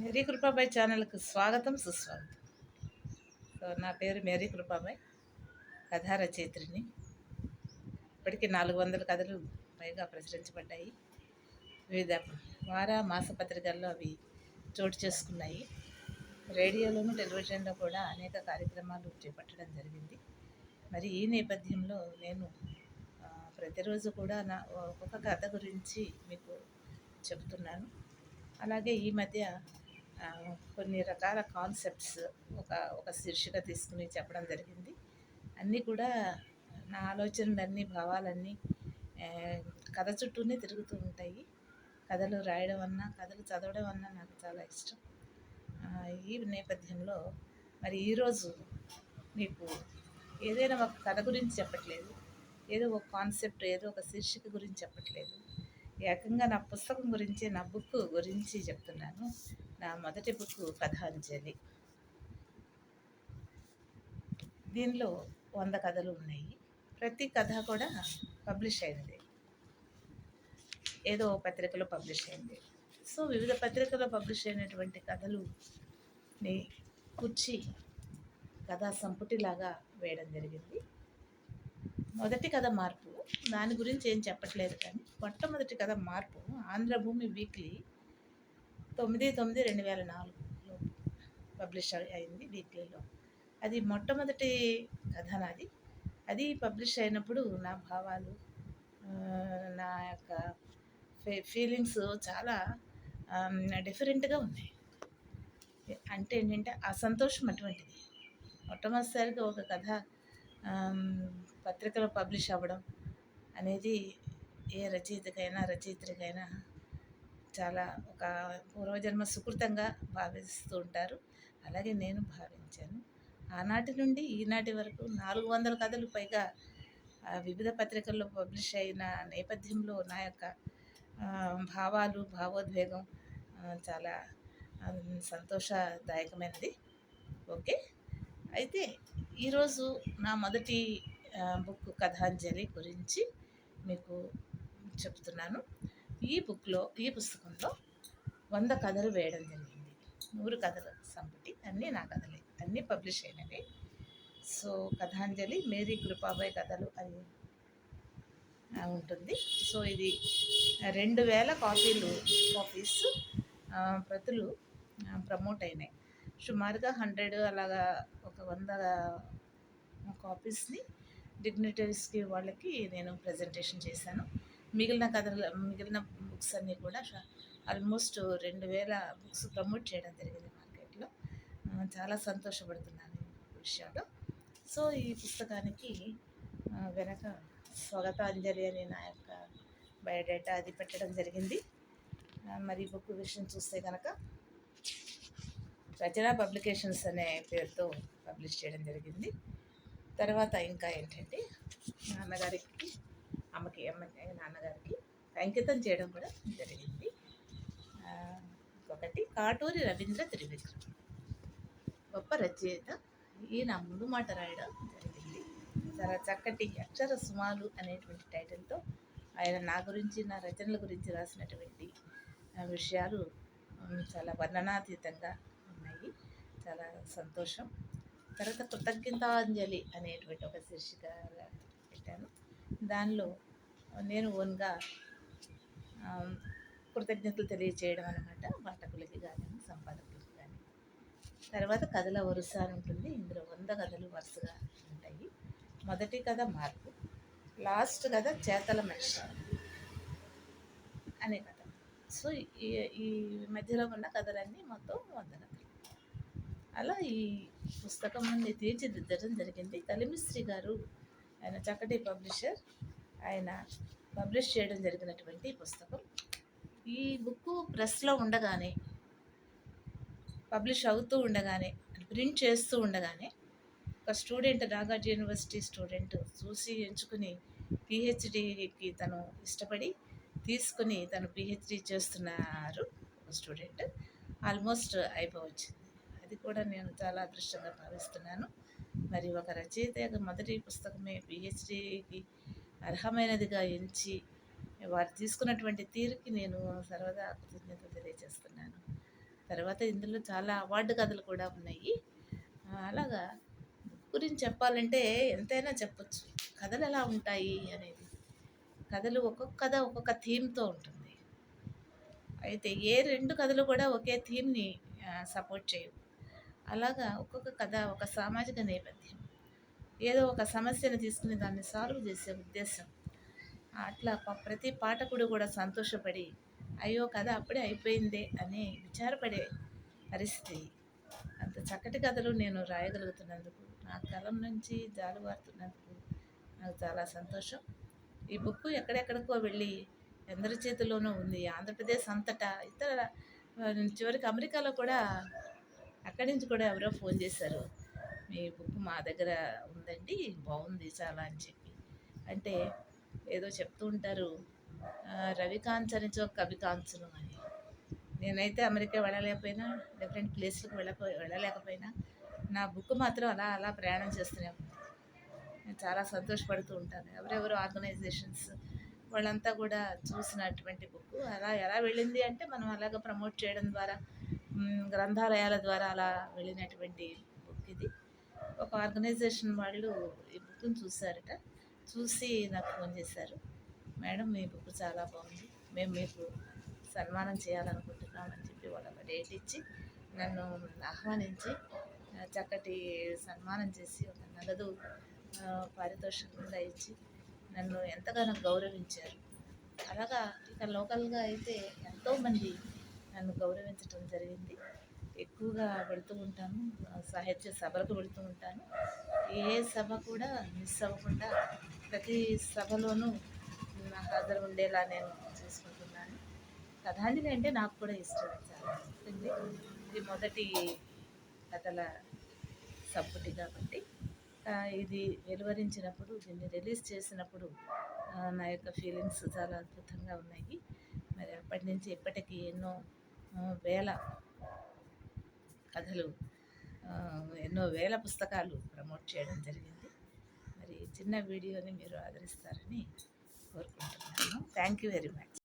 Mary Kripabai ఛానల్కి స్వాగతం సుస్వాగతం. నా పేరు మేరీ కృపాబాయ్, కథా రచయిత్రిని. ఇప్పటికీ 400 కథలు పైగా ప్రచురించబడ్డాయి. వివిధ వార మాసపత్రికల్లో అవి చోటు చేసుకున్నాయి. రేడియోలోను టెలివిజన్లో కూడా అనేక కార్యక్రమాలు చేపట్టడం జరిగింది. మరి ఈ నేపథ్యంలో నేను ప్రతిరోజు కూడా ఒక్కొక్క కథ గురించి మీకు చెబుతున్నాను. అలాగే ఈ మధ్య కొన్ని రకాల కాన్సెప్ట్స్ ఒక శీర్షిక తీసుకుని చెప్పడం జరిగింది. అన్నీ కూడా నా ఆలోచనలన్నీ, భావాలన్నీ కథ చుట్టూనే తిరుగుతూ ఉంటాయి. కథలు రాయడం అన్నా, కథలు చదవడం అన్నా నాకు చాలా ఇష్టం. ఈ నేపథ్యంలో మరి ఈరోజు మీకు ఏదైనా ఒక కథ గురించి చెప్పట్లేదు, ఏదో ఒక కాన్సెప్ట్, ఏదో ఒక శీర్షిక గురించి చెప్పట్లేదు. ఏకంగా నా పుస్తకం గురించి, నా బుక్ గురించి చెప్తున్నాను. నా మొదటి బుక్ కథాంజలి. దీనిలో 100 కథలు ఉన్నాయి. ప్రతి కథ కూడా పబ్లిష్ అయింది, ఏదో పత్రికలో పబ్లిష్ అయింది. సో వివిధ పత్రికల్లో పబ్లిష్ అయినటువంటి కథలుని కూర్చి కథా సంపుటిలాగా వేయడం జరిగింది. మొదటి కథ మార్పు, దాని గురించి ఏం చెప్పట్లేదు, కానీ మొట్టమొదటి కథ మార్పు ఆంధ్రభూమి వీక్లీ 9/9/2004లో పబ్లిష్ అయింది వీక్లీలో. అది మొట్టమొదటి కథ నాది. అది పబ్లిష్ అయినప్పుడు నా భావాలు, నా యొక్క ఫీలింగ్స్ చాలా డిఫరెంట్గా ఉన్నాయి. అంటే ఏంటంటే ఆ సంతోషం అటువంటిది. మొట్టమొదటిసారిగా ఒక కథ పత్రికలో పబ్లిష్ అవ్వడం అనేది ఏ రచయిత్రికైనా చాలా ఒక పూర్వజన్మ సుకృతంగా భావిస్తూ ఉంటారు. అలాగే నేను భావించాను. ఆనాటి నుండి ఈనాటి వరకు 400 కథలు పైగా వివిధ పత్రికల్లో పబ్లిష్ అయిన నేపథ్యంలో నా యొక్క భావాలు, భావోద్వేగం చాలా సంతోషదాయకమైనది. ఓకే, అయితే ఈరోజు నా మొదటి బుక్ కథాంజలి గురించి మీకు చెప్తున్నాను. ఈ పుస్తకంలో 100 కథలు వేయడం జరిగింది. 100 కథల సంపుటి, అన్నీ నా కథలే, అన్నీ పబ్లిష్ అయినవి. సో కథాంజలి మేరీ కృపాబాయ్ కథలు అని ఉంటుంది. సో ఇది 2000 కాపీస్ ప్రతులు ప్రమోట్ అయినాయి. సుమారుగా 100 అలాగా, ఒక 100 కాపీస్ని డిగ్నిటరీస్కి వాళ్ళకి నేను ప్రజెంటేషన్ చేశాను. మిగిలిన బుక్స్ అన్నీ కూడా ఆల్మోస్ట్ 2000 బుక్స్ ప్రమోట్ చేయడం జరిగింది మార్కెట్లో. చాలా సంతోషపడుతున్నాను ఈ విషయంలో. సో ఈ పుస్తకానికి వెనక స్వాగతాంజలి అని నా యొక్క బయోడేటా అది పెట్టడం జరిగింది. మరి బుక్ విషయం చూస్తే కనుక రచనా పబ్లికేషన్స్ అనే పేరుతో పబ్లిష్ చేయడం జరిగింది. తర్వాత ఇంకా ఏంటంటే నాన్నగారికి అంకితం చేయడం కూడా జరిగింది. ఒకటి కాటూరి రవీంద్ర త్రివిక్రమ్, గొప్ప రచయిత. ఈయన ముందు మాట రాయడం జరిగింది. చాలా చక్కటి అక్షర సుమాలు అనేటువంటి టైటిల్తో ఆయన నా గురించి, నా రచనల గురించి రాసినటువంటి విషయాలు చాలా వర్ణనాతీతంగా ఉన్నాయి. చాలా సంతోషం. తర్వాత కృతజ్ఞతాంజలి అనేటువంటి ఒక శీర్షిక పెట్టాను. దానిలో నేను ఓన్గా కృతజ్ఞతలు తెలియచేయడం అన్నమాట, పాఠకులకి కానీ సంపాదకులకి కానీ. తర్వాత కథల వరుస అని ఉంటుంది. ఇందులో 100 కథలు వరుసగా ఉంటాయి. మొదటి కథ మార్పు, లాస్ట్ కథ చేతల మనిషి అనే కథ. సో ఈ మధ్యలో ఉన్న కథలన్నీ మొత్తం 100 కథలు. అలా ఈ పుస్తకం నుండి తీర్చిదిద్దడం జరిగింది. కలిమిశ్రీ గారు, ఆయన చక్కటి పబ్లిషర్, ఆయన పబ్లిష్ చేయడం జరిగినటువంటి పుస్తకం. ఈ బుక్ ప్రెస్లో ఉండగానే, పబ్లిష్ అవుతూ ఉండగానే, ప్రింట్ చేస్తూ ఉండగానే ఒక స్టూడెంట్, నాగార్జున యూనివర్సిటీ స్టూడెంట్ చూసి ఎంచుకుని పిహెచ్డికి తను ఇష్టపడి తీసుకుని తను పిహెచ్డి చేస్తున్నారు. ఒక స్టూడెంట్ ఆల్మోస్ట్ అయిపోవచ్చింది. అది కూడా నేను చాలా అదృష్టంగా భావిస్తున్నాను. మరి ఒక రచయిత మొదటి పుస్తకమే పిహెచ్డికి అర్హమైనదిగా ఎంచి వారు తీసుకున్నటువంటి తీరుకి నేను సర్వదా కృతజ్ఞతలు తెలియజేస్తున్నాను. తర్వాత ఇందులో చాలా అవార్డు కథలు కూడా ఉన్నాయి. అలాగా బుక్ గురించి చెప్పాలంటే ఎంతైనా చెప్పొచ్చు. కథలు ఎలా ఉంటాయి అనేది. కథలు ఒక్కొక్క కథ ఒక్కొక్క థీమ్‌తో ఉంటుంది. అయితే ఏ 2 కథలు కూడా ఒకే థీమ్‌ని సపోర్ట్ చేయవు. అలాగా ఒక్కొక్క కథ ఒక సామాజిక నేపథ్యం. ఏదో ఒక సమస్యను తీసుకుని దాన్ని సాల్వ్ చేసే ఉద్దేశం. అట్లా ప్రతి పాఠకుడు కూడా సంతోషపడి, అయ్యో! కథ అప్పుడే అయిపోయిందే అని విచారపడే పరిస్థితి. అంత చక్కటి కథలు నేను రాయగలుగుతున్నందుకు, నా కలం నుంచి జాలువారుతున్నందుకు నాకు చాలా సంతోషం. ఈ బుక్ ఎక్కడెక్కడికో వెళ్ళి ఎందరి చేతిలోనూ ఉంది. ఆంధ్రప్రదేశ్ అంతటా చివరికి అమెరికాలో కూడా అక్కడి నుంచి కూడా ఎవరో ఫోన్ చేశారు. మీ బుక్ మా దగ్గర ఉందండి, బాగుంది చాలా అని చెప్పి. అంటే ఏదో చెప్తూ ఉంటారు, రవి కాంచనిచో కవి కాంచును అని. నేనైతే అమెరికా వెళ్ళలేకపోయినా, డిఫరెంట్ ప్లేస్లకు వెళ్ళలేకపోయినా నా బుక్ మాత్రం అలా అలా ప్రయాణం చేస్తూనే ఉంది. నేను చాలా సంతోషపడుతూ ఉంటాను. ఎవరెవరు ఆర్గనైజేషన్స్ వాళ్ళంతా కూడా చూసినటువంటి బుక్ అలా ఎలా వెళ్ళింది అంటే మనం అలాగ ప్రమోట్ చేయడం ద్వారా, గ్రంథాలయాల ద్వారా అలా వెళ్ళినటువంటి బుక్ ఇది. ఒక ఆర్గనైజేషన్ వాళ్ళు ఈ బుక్ని చూశారట. చూసి నాకు ఫోన్ చేశారు, మేడం మీ బుక్ చాలా బాగుంది, మేము మీకు సన్మానం చేయాలనుకుంటున్నామని చెప్పి వాళ్ళకి డేట్ ఇచ్చి నన్ను ఆహ్వానించి చక్కటి సన్మానం చేసి ఒక నగదు పారితోషికంగా ఇచ్చి నన్ను ఎంతగానో గౌరవించారు. అలాగా ఇక లోకల్గా అయితే ఎంతోమంది నన్ను గౌరవించడం జరిగింది. ఎక్కువగా వెళుతూ ఉంటాను, సాహిత్య సభలకు వెళుతూ ఉంటాను. ఏ సభ కూడా మిస్ అవ్వకుండా ప్రతి సభలోనూ నా హాజరు ఉండేలా నేను చూసుకుంటున్నాను. కథాంజలి అంటే నాకు కూడా ఇష్టం చాలా. ఇది మొదటి కథల సంపుటి కాబట్టి ఇది వెలువరించినప్పుడు, దీన్ని రిలీజ్ చేసినప్పుడు నా యొక్క ఫీలింగ్స్ చాలా అద్భుతంగా ఉన్నాయి. మరి అప్పటి నుంచి ఇప్పటికీ ఎన్నో వేల కథలు, ఎన్నో వేల పుస్తకాలు ప్రమోట్ చేయడం జరిగింది. మరి చిన్న వీడియోని మీరు ఆదరిస్తారని కోరుకుంటున్నాను. Thank you very much.